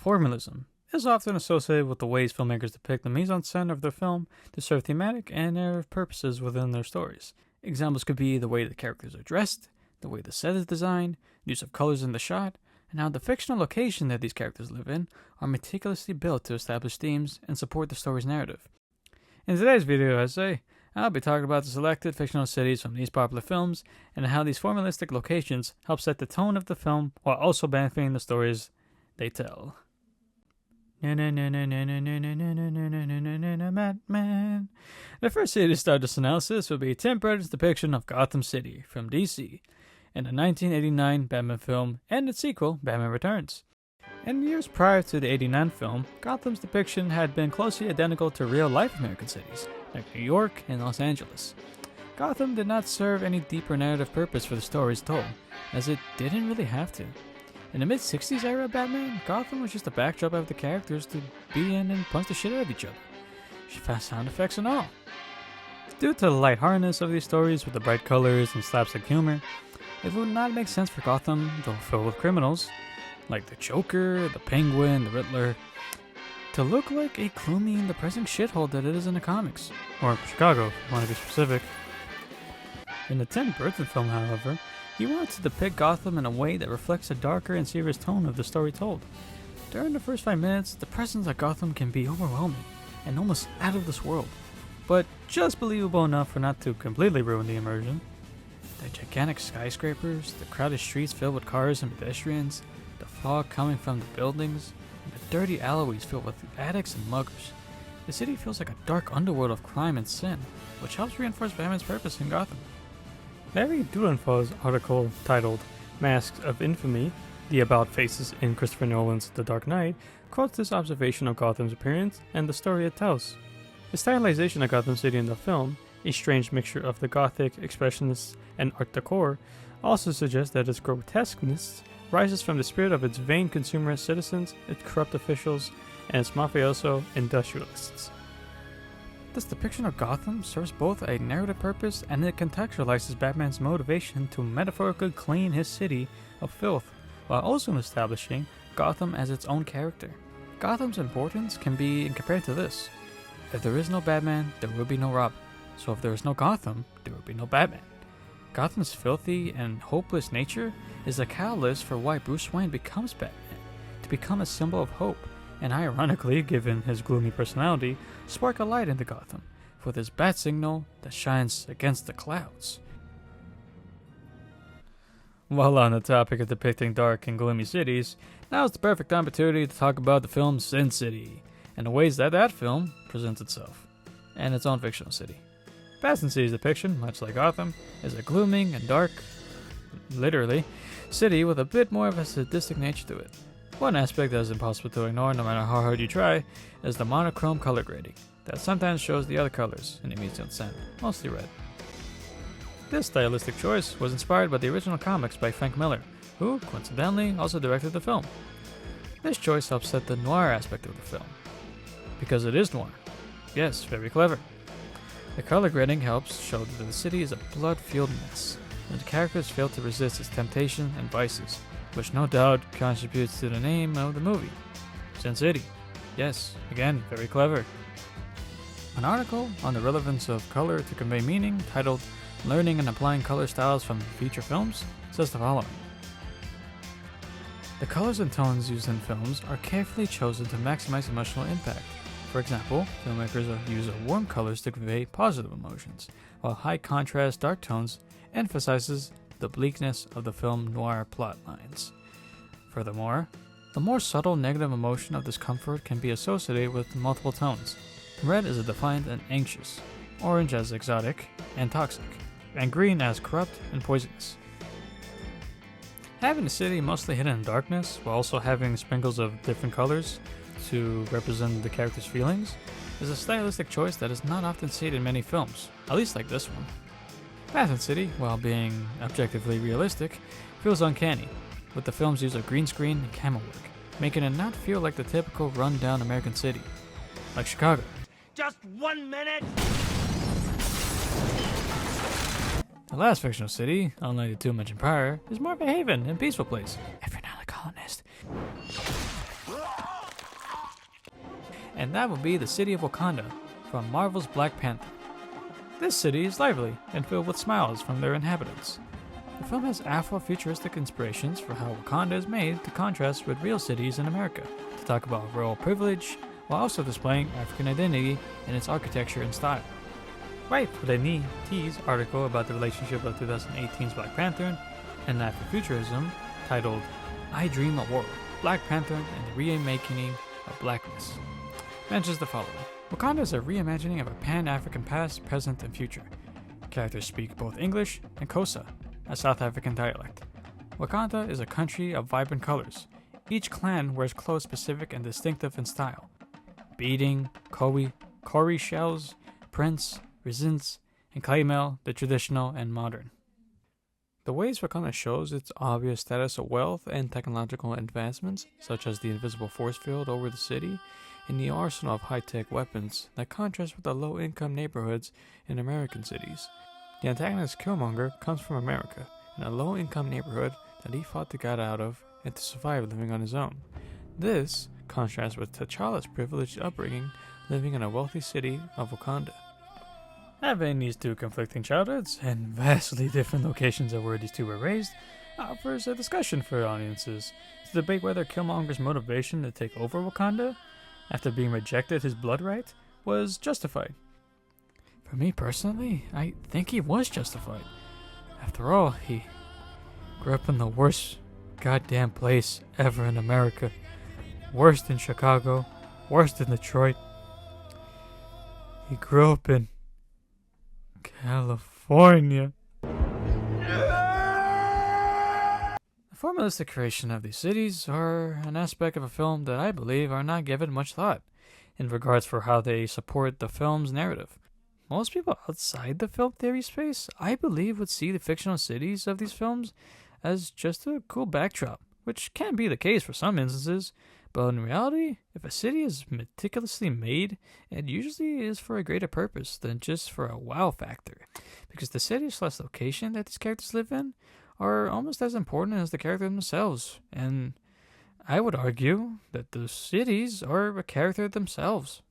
Formalism is often associated with the ways filmmakers depict the mise-en-scène of their film to serve thematic and narrative purposes within their stories. Examples could be the way the characters are dressed, the way the set is designed, use of colors in the shot, and how the fictional location that these characters live in are meticulously built to establish themes and support the story's narrative. In today's video essay, I'll be talking about the selected fictional cities from these popular films and how these formalistic locations help set the tone of the film while also benefiting the stories they tell. Batman. The first city to start this analysis would be Tim Burton's depiction of Gotham City from DC in the 1989 Batman film and its sequel, Batman Returns. In the years prior to the 89 film, Gotham's depiction had been closely identical to real-life American cities, like New York and Los Angeles. Gotham did not serve any deeper narrative purpose for the stories told, as it didn't really have to. In the mid-60s era of Batman, Gotham was just a backdrop of the characters to be in and punch the shit out of each other. Fast sound effects and all. Due to the lightheartedness of these stories with the bright colors and slapstick humor, it would not make sense for Gotham, though filled with criminals, like the Joker, the Penguin, the Riddler, to look like a gloomy and depressing shithole that it is in the comics. Or Chicago, if you want to be specific. In the Tim Burton film, however, he wanted to depict Gotham in a way that reflects the darker and serious tone of the story told. During the first 5 minutes, the presence of Gotham can be overwhelming and almost out of this world, but just believable enough for not to completely ruin the immersion. The gigantic skyscrapers, the crowded streets filled with cars and pedestrians, the fog coming from the buildings, and the dirty alleyways filled with addicts and muggers. The city feels like a dark underworld of crime and sin, which helps reinforce Batman's purpose in Gotham. Larry Dudenfaux's article titled Masks of Infamy, the About Faces in Christopher Nolan's The Dark Knight, quotes this observation of Gotham's appearance and the story it tells. The stylization of Gotham City in the film, a strange mixture of the Gothic, Expressionists, and Art Deco, also suggests that its grotesqueness rises from the spirit of its vain consumerist citizens, its corrupt officials, and its mafioso industrialists. This depiction of Gotham serves both a narrative purpose and it contextualizes Batman's motivation to metaphorically clean his city of filth, while also establishing Gotham as its own character. Gotham's importance can be compared to this. If there is no Batman, there will be no Robin. So if there is no Gotham, there will be no Batman. Gotham's filthy and hopeless nature is a catalyst for why Bruce Wayne becomes Batman, to become a symbol of hope, and ironically, given his gloomy personality, spark a light into Gotham, with his bat signal that shines against the clouds. While on the topic of depicting dark and gloomy cities, now is the perfect opportunity to talk about the film Sin City, and the ways that that film presents itself, and its own fictional city. Sin City's depiction, much like Gotham, is a glooming and dark, literally, city with a bit more of a sadistic nature to it. One aspect that is impossible to ignore no matter how hard you try is the monochrome color grading that sometimes shows the other colors in the mise-en-scène, mostly red. This stylistic choice was inspired by the original comics by Frank Miller, who, coincidentally, also directed the film. This choice helps set the noir aspect of the film, because it is noir. Yes, very clever. The color grading helps show that the city is a blood-fueled mess, and the characters fail to resist its temptation and vices, which no doubt contributes to the name of the movie, Sin City. Yes, again, very clever. An article on the relevance of color to convey meaning, titled Learning and Applying Color Styles from Feature Films, says the following. The colors and tones used in films are carefully chosen to maximize emotional impact. For example, filmmakers use warm colors to convey positive emotions, while high contrast dark tones emphasizes the bleakness of the film noir plot lines. Furthermore, the more subtle negative emotion of discomfort can be associated with multiple tones. Red is defined and anxious, orange as exotic and toxic, and green as corrupt and poisonous. Having the city mostly hidden in darkness, while also having sprinkles of different colors to represent the character's feelings, is a stylistic choice that is not often seen in many films, at least like this one. Panther City, while being objectively realistic, feels uncanny, with the film's use of green screen and camera work, making it not feel like the typical run-down American city, like Chicago. Just 1 minute! The last fictional city, unlike the two mentioned prior, is more of a haven and peaceful place, if you're not a colonist. and that would be the city of Wakanda from Marvel's Black Panther. This city is lively and filled with smiles from their inhabitants. The film has Afro-futuristic inspirations for how Wakanda is made to contrast with real cities in America, to talk about royal privilege, while also displaying African identity in its architecture and style. Write with a NET's article about the relationship of 2018's Black Panther and Afrofuturism titled I Dream a World, Black Panther and the Reimagining of Blackness. Mentions the following. Wakanda is a reimagining of a pan-African past, present, and future. Characters speak both English and Xhosa, a South African dialect. Wakanda is a country of vibrant colors. Each clan wears clothes specific and distinctive in style. Beading, cowrie shells, prints, resins, and claymel, the traditional and modern. The ways Wakanda shows its obvious status of wealth and technological advancements, such as the invisible force field over the city, and the arsenal of high-tech weapons that contrast with the low-income neighborhoods in American cities. The antagonist Killmonger comes from America, in a low-income neighborhood that he fought to get out of and to survive living on his own. This contrasts with T'Challa's privileged upbringing living in a wealthy city of Wakanda. Having these two conflicting childhoods and vastly different locations of where these two were raised offers a discussion for audiences to debate whether Killmonger's motivation to take over Wakanda after being rejected his blood right was justified. For me personally, I think he was justified. After all, he grew up in the worst goddamn place ever in America. Worst in Chicago, worst in Detroit. He grew up in California. The formalistic creation of these cities are an aspect of a film that I believe are not given much thought in regards for how they support the film's narrative. Most people outside the film theory space, I believe, would see the fictional cities of these films as just a cool backdrop, which can be the case for some instances, but in reality, if a city is meticulously made, it usually is for a greater purpose than just for a wow factor, because the city/location that these characters live in are almost as important as the characters themselves, and I would argue that the cities are a character themselves.